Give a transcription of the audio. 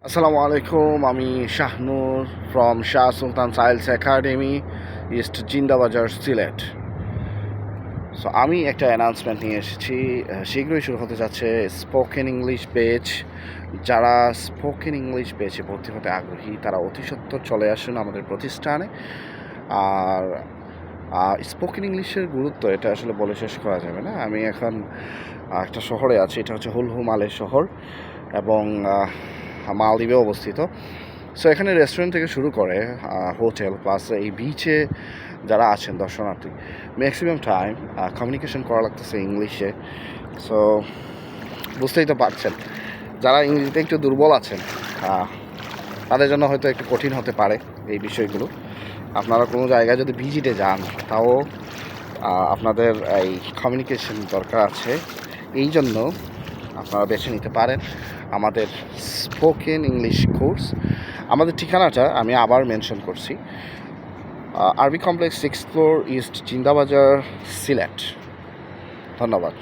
আসসালামু আলাইকুম, আমি শাহনুর ফ্রম শাহ সুলতান সাইলস academy, East Zindabazar, Sylhet. So আমি একটা অ্যানাউন্সমেন্ট নিয়ে এসেছি। শীঘ্রই শুরু হতে যাচ্ছে স্পোকেন ইংলিশ বেচ। যারা স্পোকেন ইংলিশ বেচে ভর্তি হতে আগ্রহী তারা অতি সত্বর চলে আসুন আমাদের প্রতিষ্ঠানে। আর স্পোকেন ইংলিশের গুরুত্ব এটা আসলে বলে শেষ করা যাবে না। আমি এখন একটা শহরে আছি, এটা হচ্ছে হুলহুমালের শহর এবং মালদ্বীপে অবস্থিত। সো এখানে রেস্টুরেন্ট থেকে শুরু করে হোটেল প্লাস এই বিচে যারা আছেন দর্শনার্থী, ম্যাক্সিমাম টাইম কমিউনিকেশন করা লাগতেছে ইংলিশে। সো বুঝতেই তো পারছেন, যারা ইংরেজিতে একটু দুর্বল আছেন তাদের জন্য হয়তো একটু কঠিন হতে পারে এই বিষয়গুলো। আপনারা কোনো জায়গায় যদি ভিজিটে যান তাও আপনাদের এই কমিউনিকেশন দরকার আছে, এই জন্য আপনারা বেছে নিতে পারেন আমাদের স্পোকেন ইংলিশ কোর্স। আমাদের ঠিকানাটা আমি আবার মেনশন করছি, আরবি complex 6th floor, east Zindabazar, Sylhet. ধন্যবাদ।